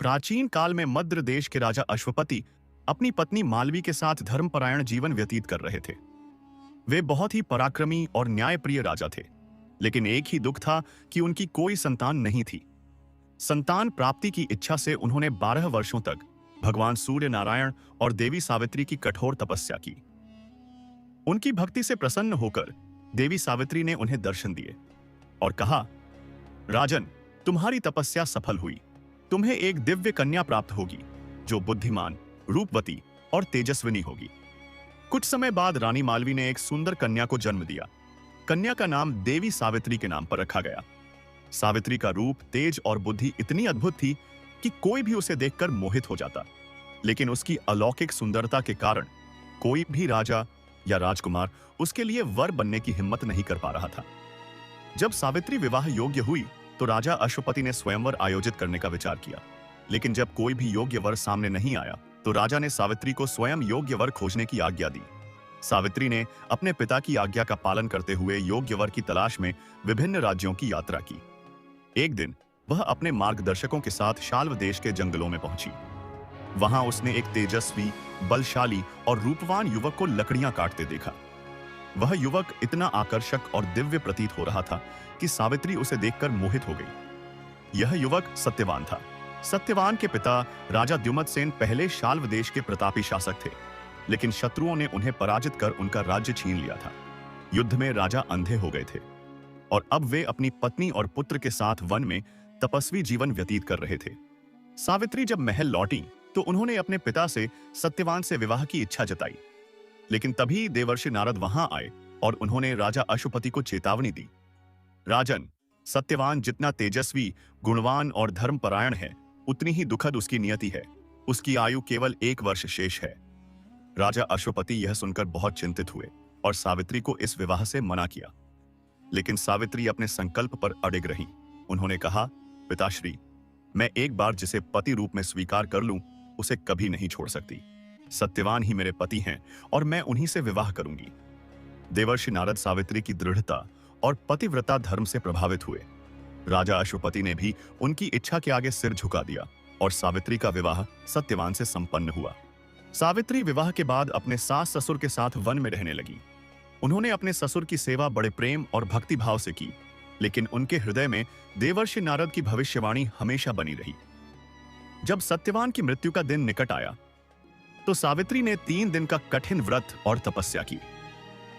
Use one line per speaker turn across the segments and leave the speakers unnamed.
प्राचीन काल में मद्र देश के राजा अश्वपति अपनी पत्नी मालवी के साथ धर्मपरायण जीवन व्यतीत कर रहे थे। वे बहुत ही पराक्रमी और न्यायप्रिय राजा थे, लेकिन एक ही दुख था कि उनकी कोई संतान नहीं थी। संतान प्राप्ति की इच्छा से उन्होंने 12 वर्षों तक भगवान सूर्य नारायण और देवी सावित्री की कठोर तपस्या की। उनकी भक्ति से प्रसन्न होकर देवी सावित्री ने उन्हें दर्शन दिए और कहा, राजन, तुम्हारी तपस्या सफल हुई। तुम्हें एक दिव्य कन्या प्राप्त होगी जो बुद्धिमान, रूपवती और तेजस्विनी होगी। कुछ समय बाद रानी मालवी ने एक सुंदर कन्या को जन्म दिया। कन्या का नाम देवी सावित्री के नाम पर रखा गया। सावित्री का रूप, तेज और बुद्धि इतनी अद्भुत थी कि कोई भी उसे देखकर मोहित हो जाता, लेकिन उसकी अलौकिक सुंदरता के कारण कोई भी राजा या राजकुमार उसके लिए वर बनने की हिम्मत नहीं कर पा रहा था। जब सावित्री विवाह योग्य हुई तो राजा अश्वपति ने स्वयंवर आयोजित करने का विचार किया, लेकिन जब कोई भी योग्य वर सामने नहीं आया तो राजा ने सावित्री को स्वयं योग्य वर खोजने की आज्ञा दी। सावित्री ने अपने पिता की आज्ञा का पालन करते हुए योग्य वर की तलाश में विभिन्न राज्यों की यात्रा की। एक दिन वह अपने मार्गदर्शकों के साथ शाल्व देश के जंगलों में पहुंची। वहां उसने एक तेजस्वी, बलशाली और रूपवान युवक को लकड़ियां काटते देखा। वह युवक इतना आकर्षक और दिव्य प्रतीत हो रहा था कि सावित्री उसे देखकर मोहित हो गई। यह युवक सत्यवान था। सत्यवान के पिता राजा द्युमत्सेन पहले शाल्व देश के प्रतापी शासक थे, लेकिन शत्रुओं ने उन्हें पराजित कर उनका राज्य छीन लिया था। युद्ध में राजा अंधे हो गए थे और अब वे अपनी पत्नी और पुत्र के साथ वन में तपस्वी जीवन व्यतीत कर रहे थे। सावित्री जब महल लौटी तो उन्होंने अपने पिता से सत्यवान से विवाह की इच्छा जताई, लेकिन तभी देवर्षि नारद वहां आए और उन्होंने राजा अश्वपति को चेतावनी दी, राजन, सत्यवान जितना तेजस्वी, गुणवान और धर्मपरायण है, उतनी ही दुखद उसकी नियति है। उसकी आयु केवल 1 वर्ष शेष है। राजा अश्वपति यह सुनकर बहुत चिंतित हुए और सावित्री को इस विवाह से मना किया, लेकिन सावित्री अपने संकल्प पर अडिग रही। उन्होंने कहा, पिताश्री, मैं एक बार जिसे पति रूप में स्वीकार कर लूं, उसे कभी नहीं छोड़ सकती। सत्यवान ही मेरे पति हैं और मैं उन्हीं से विवाह करूंगी। देवर्षि नारद सावित्री की दृढ़ता और पतिव्रता धर्म से प्रभावित हुए। राजा अश्वपति ने भी उनकी इच्छा के आगे सिर झुका दिया और सावित्री का विवाह सत्यवान से संपन्न हुआ। सावित्री विवाह के बाद अपने सास ससुर के साथ वन में रहने लगी। उन्होंने अपने ससुर की सेवा बड़े प्रेम और भक्ति भाव से की, लेकिन उनके हृदय में देवर्षि नारद की भविष्यवाणी हमेशा बनी रही। जब सत्यवान की मृत्यु का दिन निकट आया तो सावित्री ने 3 दिन का कठिन व्रत और तपस्या की।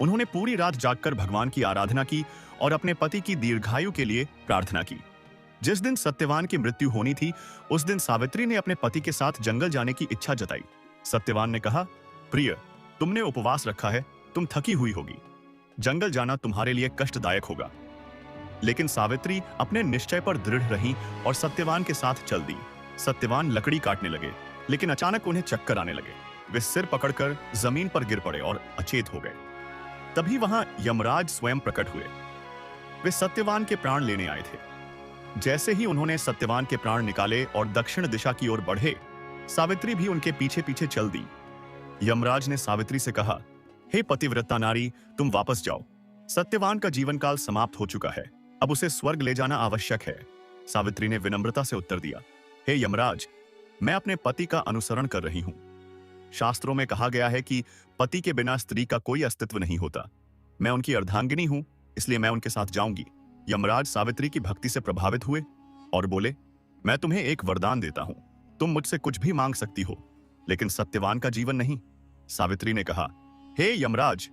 उन्होंने पूरी रात जागकर भगवान की आराधना की और अपने पति की दीर्घायु के लिए प्रार्थना की। जिस दिन सत्यवान की मृत्यु होनी थी, उस दिन सावित्री ने अपने पति के साथ जंगल जाने की इच्छा जताई। सत्यवान ने कहा, प्रिय, तुमने उपवास रखा है, तुम थकी हुई होगी, जंगल जाना तुम्हारे लिए कष्टदायक होगा। लेकिन सावित्री अपने निश्चय पर दृढ़ रही और सत्यवान के साथ चल दी। सत्यवान लकड़ी काटने लगे, लेकिन अचानक उन्हें चक्कर आने लगे। वे सिर पकड़कर जमीन पर गिर पड़े और अचेत हो गए। तभी वहां यमराज स्वयं प्रकट हुए। वे सत्यवान के प्राण लेने आए थे। जैसे ही उन्होंने सत्यवान के प्राण निकाले और दक्षिण दिशा की ओर बढ़े, सावित्री भी उनके पीछे पीछे चल दी। यमराज ने सावित्री से कहा, हे पतिव्रता नारी, तुम वापस जाओ। सत्यवान का जीवन काल समाप्त हो चुका है, अब उसे स्वर्ग ले जाना आवश्यक है। सावित्री ने विनम्रता से उत्तर दिया, हे यमराज, मैं अपने पति का अनुसरण कर रही हूं। शास्त्रों में कहा गया है कि पति के बिना स्त्री का कोई अस्तित्व नहीं होता। मैं उनकी अर्धांगिनी हूं, इसलिए मैं उनके साथ जाऊंगी। यमराज सावित्री की भक्ति से प्रभावित हुए और बोले, मैं तुम्हें एक वरदान देता हूं, तुम मुझसे कुछ भी मांग सकती हो, लेकिन सत्यवान का जीवन नहीं। सावित्री ने कहा, हे यमराज,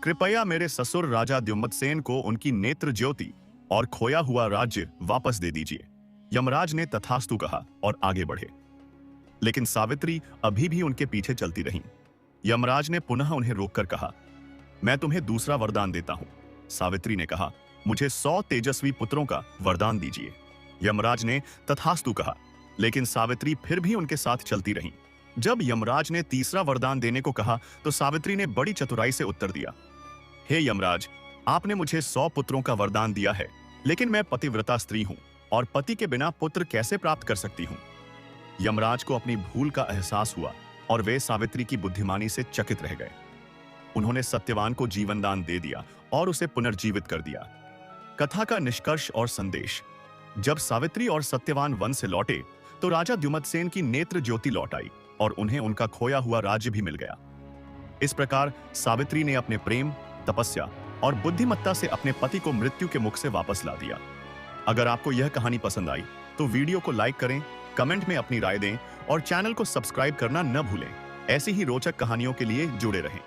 कृपया मेरे ससुर राजा द्युमत्सेन को उनकी नेत्र ज्योति और खोया हुआ राज्य वापस दे दीजिए। यमराज ने तथास्तु कहा और आगे बढ़े, लेकिन सावित्री अभी भी उनके पीछे चलती रहीं। यमराज ने पुनः उन्हें रोककर कहा, मैं तुम्हें दूसरा वरदान देता हूं। सावित्री ने कहा, मुझे 100 तेजस्वी पुत्रों का वरदान दीजिए। यमराज ने तथास्तु कहा, लेकिन सावित्री फिर भी उनके साथ चलती रहीं। जब यमराज ने तीसरा वरदान देने को कहा तो सावित्री ने बड़ी चतुराई से उत्तर दिया, हे यमराज, आपने मुझे 100 पुत्रों का वरदान दिया है, लेकिन मैं पतिव्रता स्त्री हूं और पति के बिना पुत्र कैसे प्राप्त कर सकती हूं। यमराज को अपनी भूल का एहसास हुआ और वे सावित्री की बुद्धिमानी से चकित रह गए। उन्होंने सत्यवान को जीवन दान दे दिया और उसे पुनर्जीवित कर दिया। कथा का निष्कर्ष और संदेश। जब सावित्री और सत्यवान वन से लौटे तो राजा द्युमत्सेन की नेत्र ज्योति लौट आई और उन्हें उनका खोया हुआ राज्य भी मिल गया। इस प्रकार सावित्री ने अपने प्रेम, तपस्या और बुद्धिमत्ता से अपने पति को मृत्यु के मुख से वापस ला दिया। अगर आपको यह कहानी पसंद आई तो वीडियो को लाइक करें, कमेंट में अपनी राय दें और चैनल को सब्सक्राइब करना न भूलें। ऐसी ही रोचक कहानियों के लिए जुड़े रहें।